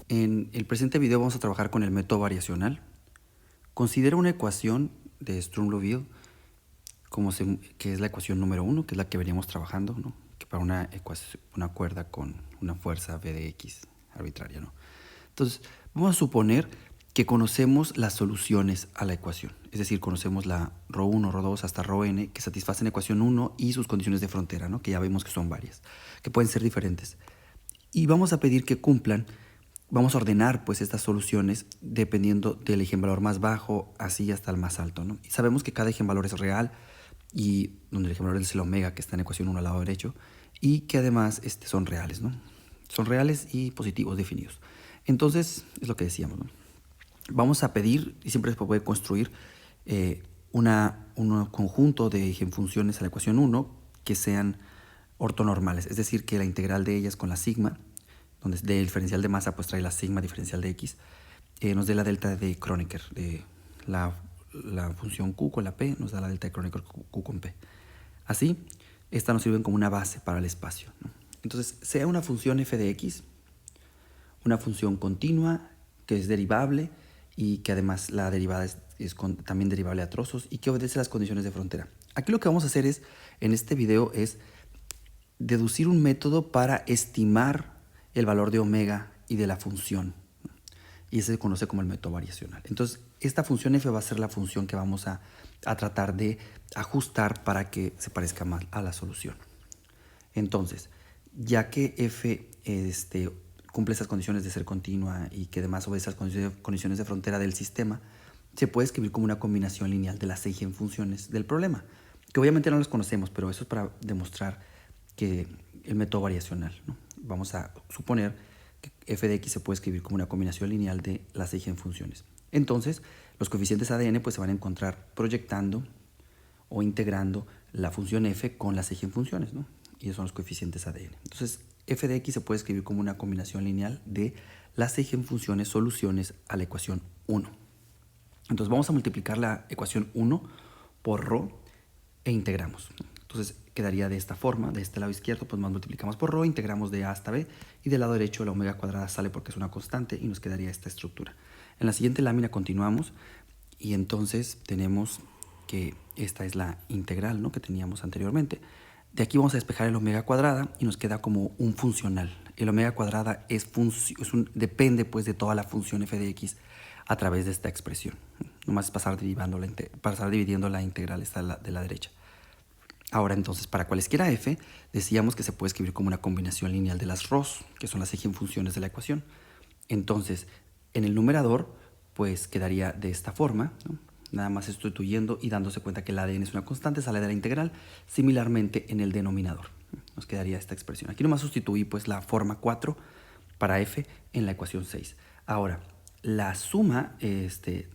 En el presente video vamos a trabajar con el método variacional. Considera una ecuación de Sturm-Liouville que es la ecuación número 1, que es la que veníamos trabajando, ¿no? Que para una cuerda con una fuerza V de X arbitraria, ¿no? Entonces, vamos a suponer que conocemos las soluciones a la ecuación. Es decir, conocemos la ρ1, ρ2 hasta ρn que satisfacen la ecuación 1 y sus condiciones de frontera, ¿no? Que ya vemos que son varias, que pueden ser diferentes. Y vamos a pedir que cumplan. Vamos a ordenar pues estas soluciones dependiendo del eigenvalor más bajo así hasta el más alto, ¿no? Y sabemos que cada eigenvalor es real y donde el eigenvalor es el omega que está en ecuación 1 al lado derecho y que además son reales, ¿no? Son reales y positivos definidos. Entonces, es lo que decíamos, ¿no? Vamos a pedir, y siempre se puede construir un conjunto de eigenfunciones a la ecuación 1 que sean ortonormales, es decir, que la integral de ellas con la sigma, donde del diferencial de masa pues trae la sigma diferencial de x, nos dé la delta de Kronecker, de la función q con la p, nos da la delta de Kronecker q con p. Así, estas nos sirven como una base para el espacio, ¿no? Entonces, sea una función f de x, una función continua que es derivable y que además la derivada es también derivable a trozos y que obedece a las condiciones de frontera. Aquí lo que vamos a hacer en este video es deducir un método para estimar el valor de omega y de la función. Y ese se conoce como el método variacional. Entonces, esta función f va a ser la función que vamos a tratar de ajustar para que se parezca más a la solución. Entonces, ya que f cumple esas condiciones de ser continua y que además obedece a las condiciones de frontera del sistema, se puede escribir como una combinación lineal de las eigenfunciones del problema, que obviamente no las conocemos, pero eso es para demostrar que el método variacional, ¿no? Vamos a suponer que f de x se puede escribir como una combinación lineal de las eigenfunciones. Entonces, los coeficientes ADN pues, se van a encontrar proyectando o integrando la función f con las eigenfunciones, ¿no? Y esos son los coeficientes ADN. Entonces, f de x se puede escribir como una combinación lineal de las eigenfunciones soluciones a la ecuación 1. Entonces, vamos a multiplicar la ecuación 1 por ρ e integramos. Entonces, quedaría de esta forma, de este lado izquierdo, pues más multiplicamos por ρ, integramos de a hasta b, y del lado derecho la omega cuadrada sale porque es una constante y nos quedaría esta estructura. En la siguiente lámina continuamos y entonces tenemos que esta es la integral, ¿no?, que teníamos anteriormente. De aquí vamos a despejar el omega cuadrada y nos queda como un funcional. El omega cuadrada depende pues de toda la función f de x a través de esta expresión. Nomás es pasar dividiendo la integral esta de la derecha. Ahora entonces, para cualesquiera f, decíamos que se puede escribir como una combinación lineal de las ρs, que son las eigenfunciones de la ecuación. Entonces, en el numerador, pues quedaría de esta forma, ¿no? Nada más sustituyendo y dándose cuenta que el ADN es una constante, sale de la integral. Similarmente, en el denominador, nos quedaría esta expresión. Aquí nomás sustituí pues la forma 4 para f en la ecuación 6. Ahora, la suma,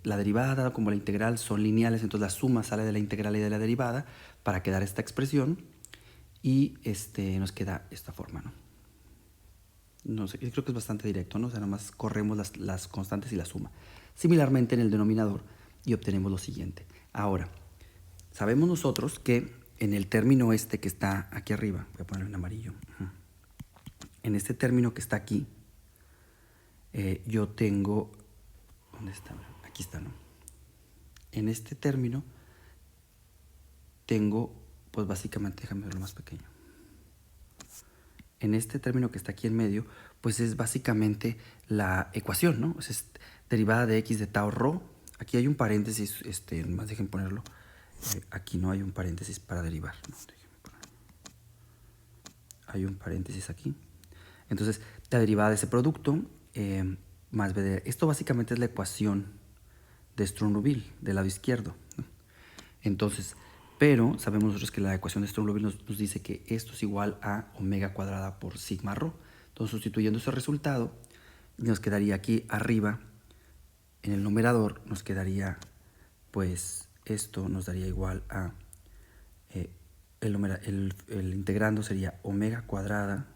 la derivada como la integral son lineales, entonces la suma sale de la integral y de la derivada para quedar esta expresión y nos queda esta forma, ¿no? No sé, creo que es bastante directo, ¿no? O sea, nada más corremos las constantes y la suma. Similarmente en el denominador y obtenemos lo siguiente. Ahora, sabemos nosotros que en el término que está aquí arriba, voy a ponerlo en amarillo, en este término que está aquí, yo tengo, ¿dónde está? Aquí está, ¿no? En este término tengo, pues básicamente, déjame verlo más pequeño. En este término que está aquí en medio, pues es básicamente la ecuación, ¿no? Es derivada de x de tau ρ. Aquí hay un paréntesis, más dejen ponerlo. Aquí no hay un paréntesis para derivar, ¿no? Hay un paréntesis aquí. Entonces, la derivada de ese producto más b de... Esto básicamente es la ecuación de Sturm-Liouville, del lado izquierdo, ¿no? Entonces, pero sabemos nosotros que la ecuación de Sturm-Liouville nos dice que esto es igual a omega cuadrada por sigma ρ. Entonces, sustituyendo ese resultado, nos quedaría aquí arriba, en el numerador, nos quedaría, pues, esto nos daría igual a, el integrando sería omega cuadrada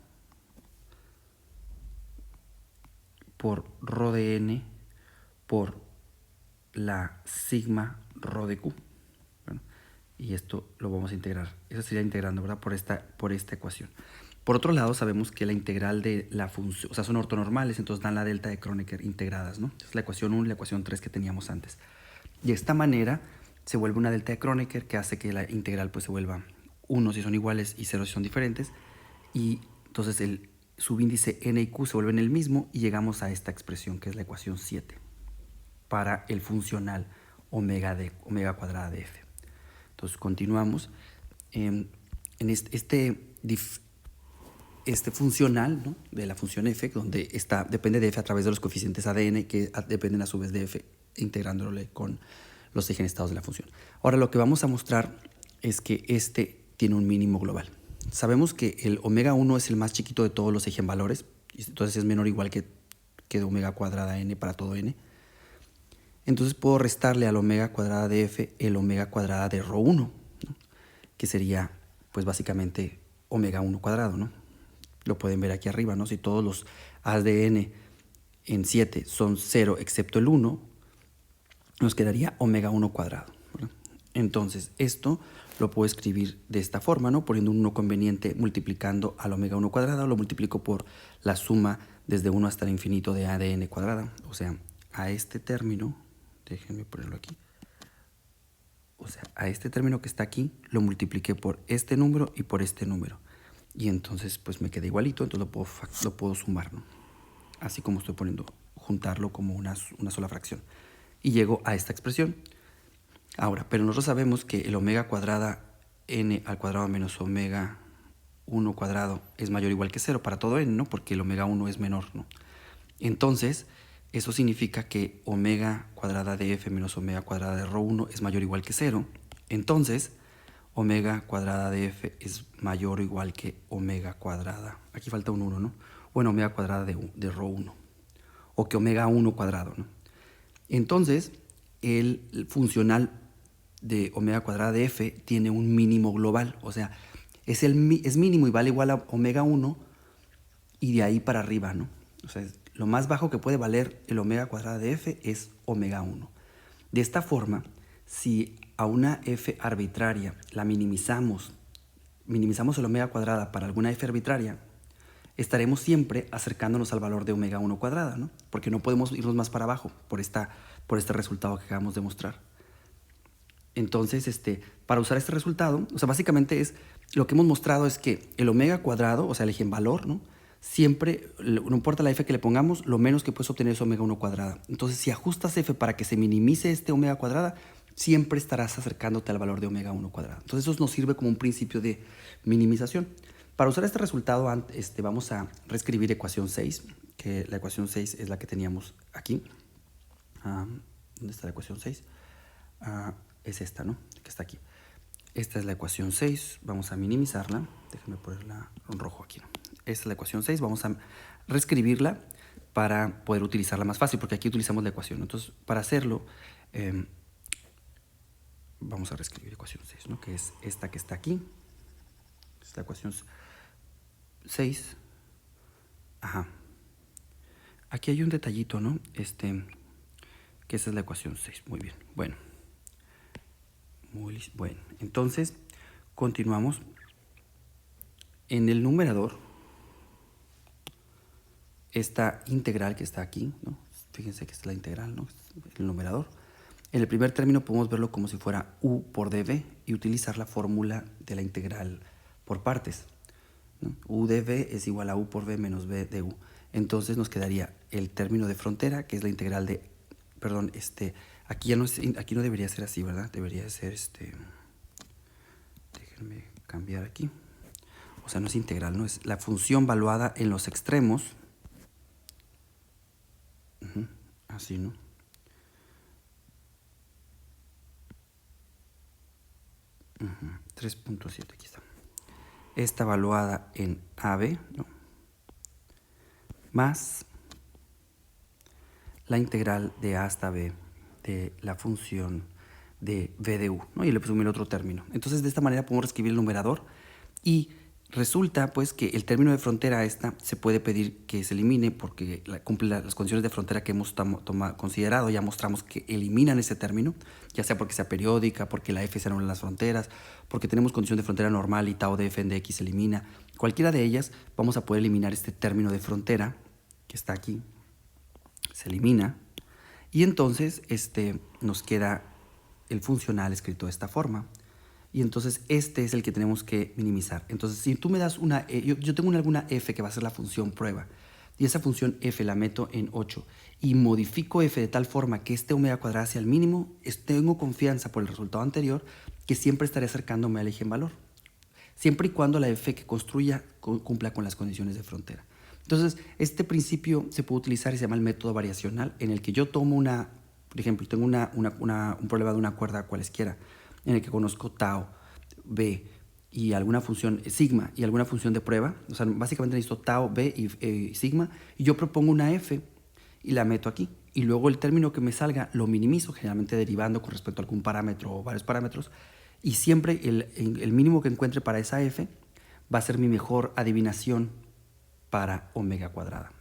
por ρ de n por la sigma ρ de q. Bueno, y esto lo vamos a integrar. Eso sería integrando, ¿verdad? Por esta ecuación. Por otro lado, sabemos que la integral de la función, o sea, son ortonormales, entonces dan la delta de Kronecker integradas, ¿no? Es la ecuación 1 y la ecuación 3 que teníamos antes. Y de esta manera se vuelve una delta de Kronecker que hace que la integral pues se vuelva 1 si son iguales y 0 si son diferentes. Y entonces el subíndice n y q se vuelven el mismo y llegamos a esta expresión que es la ecuación 7 para el funcional omega cuadrada de f. Entonces continuamos. En este funcional, ¿no?, de la función f, donde depende de f a través de los coeficientes ADN que dependen a su vez de f, integrándole con los eigenestados de la función. Ahora lo que vamos a mostrar es que este tiene un mínimo global. Sabemos que el omega 1 es el más chiquito de todos los eigenvalores, entonces es menor o igual que omega cuadrada n para todo n. Entonces puedo restarle al omega cuadrada de f el omega cuadrada de ρ1, ¿no?, que sería pues básicamente omega 1 cuadrado, ¿no? Lo pueden ver aquí arriba, ¿no? Si todos los ADN en 7 son 0 excepto el 1, nos quedaría omega 1 cuadrado, ¿verdad? Entonces esto lo puedo escribir de esta forma, ¿no? Poniendo un 1 conveniente multiplicando al omega 1 cuadrado, lo multiplico por la suma desde 1 hasta el infinito de ADN cuadrada. O sea, a este término, déjenme ponerlo aquí, o sea, a este término que está aquí lo multipliqué por este número y por este número. Y entonces pues me queda igualito, entonces lo puedo sumar, ¿no? Así como estoy poniendo, juntarlo como una sola fracción. Y llego a esta expresión. Ahora, pero nosotros sabemos que el omega cuadrada n al cuadrado menos omega 1 cuadrado es mayor o igual que 0 para todo n, ¿no? Porque el omega 1 es menor, ¿no? Entonces, eso significa que omega cuadrada de f menos omega cuadrada de ρ1 es mayor o igual que 0. Entonces, omega cuadrada de f es mayor o igual que omega cuadrada, aquí falta un 1, ¿no? Bueno, omega cuadrada de ρ1, o que omega 1 cuadrado, ¿no? Entonces, el funcional de omega cuadrada de f tiene un mínimo global, o sea, es mínimo y vale igual a omega 1 y de ahí para arriba, ¿no? O sea, lo más bajo que puede valer el omega cuadrada de f es omega 1. De esta forma, si a una f arbitraria la minimizamos el omega cuadrada para alguna f arbitraria, estaremos siempre acercándonos al valor de omega 1 cuadrada, ¿no? Porque no podemos irnos más para abajo por este resultado que acabamos de mostrar. Entonces, para usar este resultado, o sea, básicamente lo que hemos mostrado es que el omega cuadrado, o sea, el eigenvalor, ¿no?, siempre, no importa la f que le pongamos, lo menos que puedes obtener es omega 1 cuadrada. Entonces, si ajustas f para que se minimice este omega cuadrada, siempre estarás acercándote al valor de omega 1 cuadrada. Entonces, eso nos sirve como un principio de minimización. Para usar este resultado, vamos a reescribir ecuación 6, que la ecuación 6 es la que teníamos aquí. ¿Dónde está la ecuación 6? Es esta, ¿no?, que está aquí. Esta es la ecuación 6, vamos a minimizarla. Déjenme ponerla en rojo aquí, ¿no? Esta es la ecuación 6, vamos a reescribirla para poder utilizarla más fácil, porque aquí utilizamos la ecuación. Entonces, para hacerlo, vamos a reescribir ecuación 6, ¿no?, que es esta que está aquí. Es la ecuación 6. Ajá. Aquí hay un detallito, ¿no? Que esa es la ecuación 6. Muy bien. Bueno. Muy bueno. Entonces, continuamos. En el numerador, esta integral que está aquí, ¿no? Fíjense que esta es la integral, ¿no?, el numerador. En el primer término podemos verlo como si fuera u por dv y utilizar la fórmula de la integral por partes, ¿no? U de v es igual a u por v menos v de u. Entonces nos quedaría el término de frontera, que es la integral de, perdón, aquí no debería ser así, ¿verdad? Debería ser déjenme cambiar aquí. O sea, no es integral, no es la función valuada en los extremos. Así, ¿no? Uh 3.7, aquí está. Esta valuada en AB, ¿no?, más la integral de A hasta B de la función de v de u, ¿no? Y le presumí el otro término. Entonces, de esta manera podemos reescribir el numerador y Resulta pues que el término de frontera esta se puede pedir que se elimine porque cumple las condiciones de frontera que hemos considerado. Ya mostramos que eliminan ese término, ya sea porque sea periódica, porque la f se anula en las fronteras, porque tenemos condición de frontera normal y tau de f en dx se elimina. Cualquiera de ellas vamos a poder eliminar este término de frontera que está aquí, se elimina, y entonces nos queda el funcional escrito de esta forma. Y entonces este es el que tenemos que minimizar. Entonces, si tú me das una, yo tengo alguna f que va a ser la función prueba, y esa función f la meto en 8 y modifico f de tal forma que este omega cuadrado sea el mínimo, tengo confianza por el resultado anterior que siempre estaré acercándome al eje en valor, siempre y cuando la f que construya cumpla con las condiciones de frontera. Entonces, este principio se puede utilizar y se llama el método variacional, en el que yo tomo por ejemplo, tengo un problema de una cuerda cualesquiera, en el que conozco tau, b y alguna función sigma y alguna función de prueba. O sea, básicamente necesito tau, b y sigma, y yo propongo una f y la meto aquí. Y luego el término que me salga lo minimizo, generalmente derivando con respecto a algún parámetro o varios parámetros, y siempre el mínimo que encuentre para esa f va a ser mi mejor adivinación para omega cuadrada.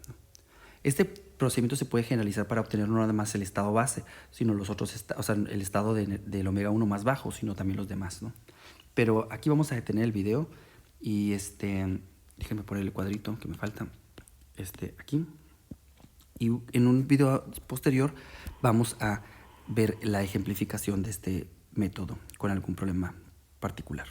Este procedimiento se puede generalizar para obtener no nada más el estado base, sino los otros o sea, el estado del omega 1 más bajo, sino también los demás, ¿no? Pero aquí vamos a detener el video y déjenme poner el cuadrito que me falta aquí. Y en un video posterior vamos a ver la ejemplificación de este método con algún problema particular.